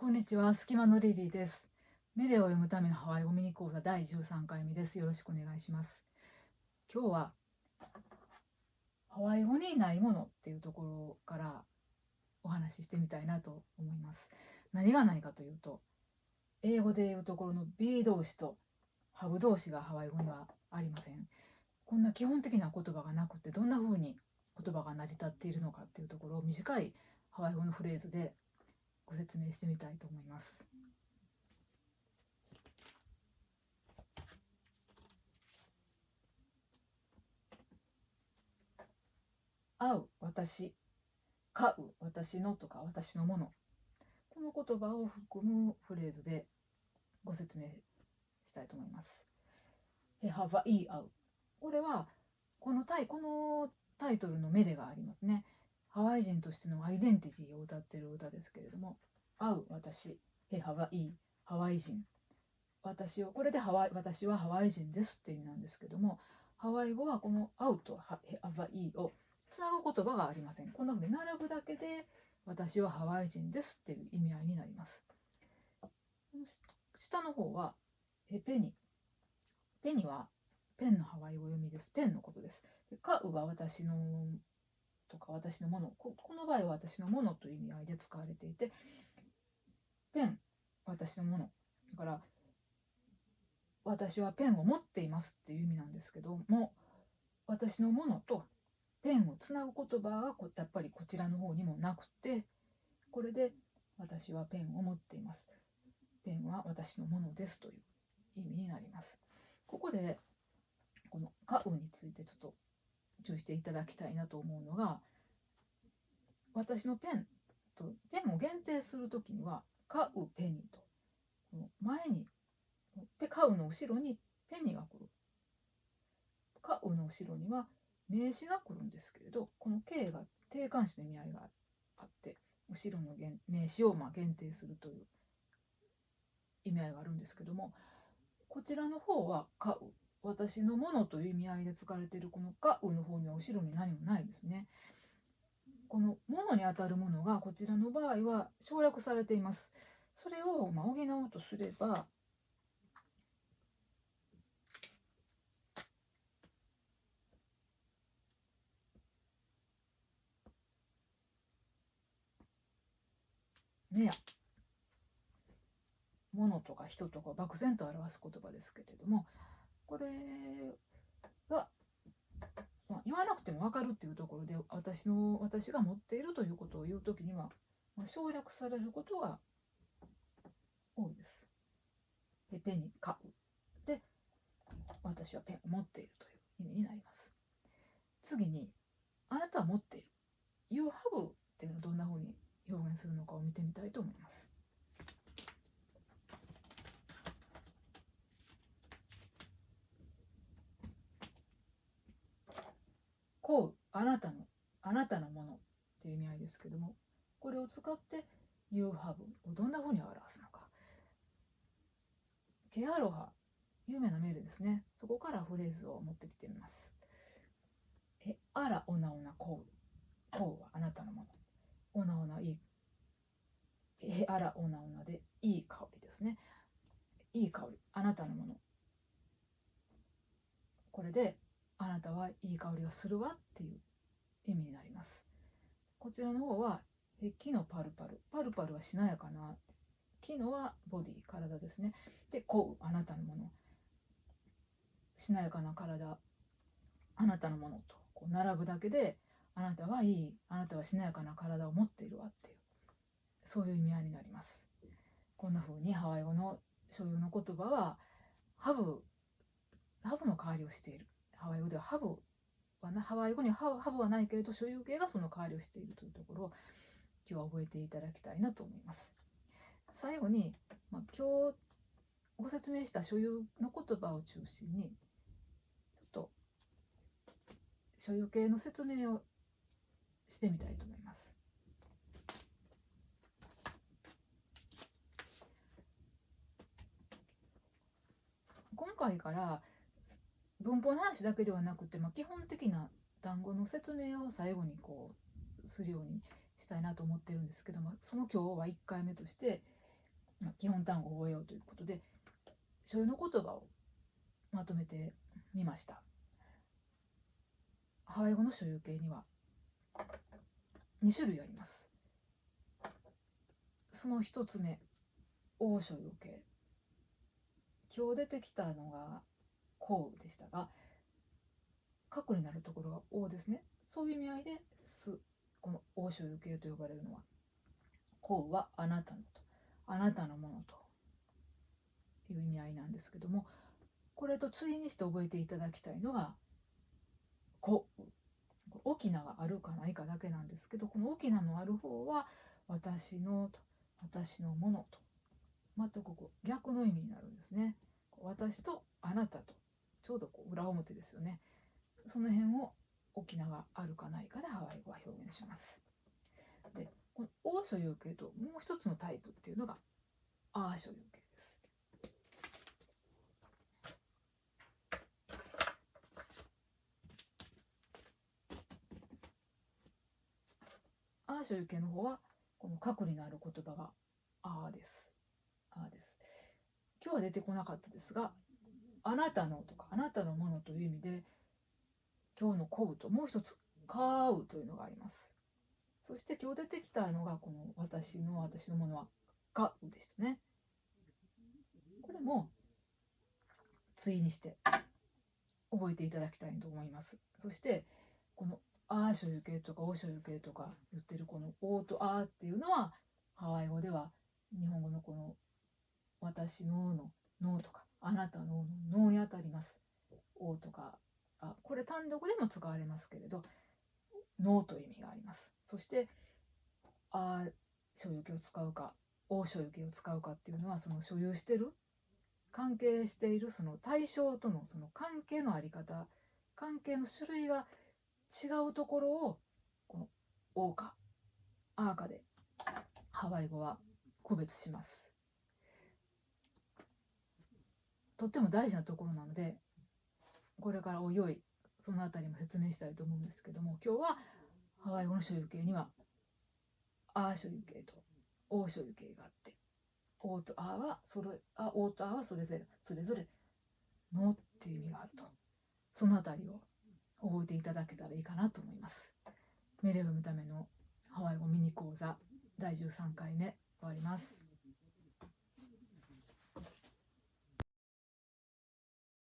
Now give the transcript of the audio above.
こんにちは、隙間のリリーです。メディアを読むためのハワイ語ミニ講座第13回目です。よろしくお願いします。今日はハワイ語にないものっていうところからお話ししてみたいなと思います。何がないかというと、英語でいうところの be 動詞と have 動詞がハワイ語にはありません。こんな基本的な言葉がなくて、どんな風に言葉が成り立っているのかっていうところを短いハワイ語のフレーズでご説明してみたいと思います。会う、私、買う、私のとか私のもの、この言葉を含むフレーズでご説明したいと思います。ハワイ会う、これはこのタイトルのメレがありますね。ハワイ人としてのアイデンティティを歌っている歌ですけれども、会う、私、ハワイ、ハワイ人、私を、これで私はハワイ人ですって意味なんですけども、ハワイ語はこの会うとハワイをつなぐ言葉がありません。こんな風に並ぶだけで私はハワイ人ですっていう意味合いになります。下の方はペニ。ペニはペンのハワイ語読みです。ペンのことです。カウは私のとか私のもの。この場合は私のものという意味合いで使われていて、ペン、私のもの。だから私はペンを持っていますっていう意味なんですけども、私のものとペンをつなぐ言葉がやっぱりこちらの方にもなくて、これで私はペンを持っています、ペンは私のものですという意味になります。ここでこのカウについてちょっと注意していただきたいなと思うのが、私のペンを限定するときにはカウペニと、この前にカウの後ろにペニが来る。カウの後ろには名詞が来るんですけれど、この K が定冠詞の意味合いがあって、後ろの名詞を限定するという意味合いがあるんですけども、こちらの方はカウ、私のものという意味合いで使われているこのカウの方には後ろに何もないんですね。このものにあたるものがこちらの場合は省略されています。それを補おうとすれば、ねや、ものとか人とか漠然と表す言葉ですけれども、これが、言わなくても分かるっていうところで、私が持っているということを言うときには、省略されることが多いです。ペンに買うで、私はペンを持っているという意味になります。次に、あなたは持っている、 You have っていうのをどんな風に表現するのかを見てみたいと思います。こう、あなたのものっていう意味合いですけども、これを使って You have をどんな風に表すのか。ケアロハ、有名なメールですね。そこからフレーズを持ってきてみます。あらおなおなこう、こうはあなたのもの、おなおないい、あらおなおなでいい香りですね。いい香り、あなたのもの。これであなたはいい香りがするわっていう意味になります。こちらの方は木のパルパル、パルパルはしなやかな、木のはボディ、体ですね。で、こう、あなたのもの、しなやかな体、あなたのものとこう並ぶだけで、あなたはいい、あなたはしなやかな体を持っているわっていう、そういう意味合いになります。こんな風にハワイ語の所有の言葉はハブの代わりをしている。ハワイ語ではハワイ語にはハブはないけれど、所有形がその代わりをしているというところを今日は覚えていただきたいなと思います。最後に、今日ご説明した所有の言葉を中心に、ちょっと所有形の説明をしてみたいと思います。今回から文法の話だけではなくて、基本的な単語の説明を最後にするようにしたいなと思ってるんですけども、その今日は1回目として基本単語を覚えようということで所有の言葉をまとめてみました。ハワイ語の所有形には2種類あります。その1つ目、応所有形。今日出てきたのが項でしたが、過去になるところが応ですね。そういう意味合いですこの応所有形と呼ばれるのは、項はあなたのと、あなたのものという意味合いなんですけども、これと対にして覚えていただきたいのが個。翁があるかないかだけなんですけど、この翁のある方は私のと、私のものと、全く逆の意味になるんですね。私とあなたとちょうど裏表ですよね。その辺を翁があるかないかでハワイ語は表現します。で、この応所有形ともう一つのタイプっていうのがアー所有形です。アー所有形の方はこの過去になる言葉がアーです。アーです。今日は出てこなかったですが、あなたのとかあなたのものという意味で今日のコウともう一つカウというのがあります。そして今日出てきたのがこの私のものはカウでしたね。これも対にして覚えていただきたいと思います。そしてこのアー所有形とかオー所有形とか言ってるこのオーとアーっていうのはハワイ語では日本語のこの私のののとかあなたののにあたります。オーとかこれ単独でも使われますけれどのという意味があります。そして所有形を使うかオー所有形を使うかっていうのはその所有してる関係しているその対象とのその関係のあり方、関係の種類が違うところをこのオーかアーかでハワイ語は区別します。とっても大事なところなのでこれからおいおいそのあたりも説明したいと思うんですけども、今日はハワイ語の所有形にはアー所有形とオー所有形があって、オーとアーはそれぞれのっていう意味があると、そのあたりを覚えていただけたらいいかなと思います。メレを読むためのハワイ語ミニ講座第13回目終わります。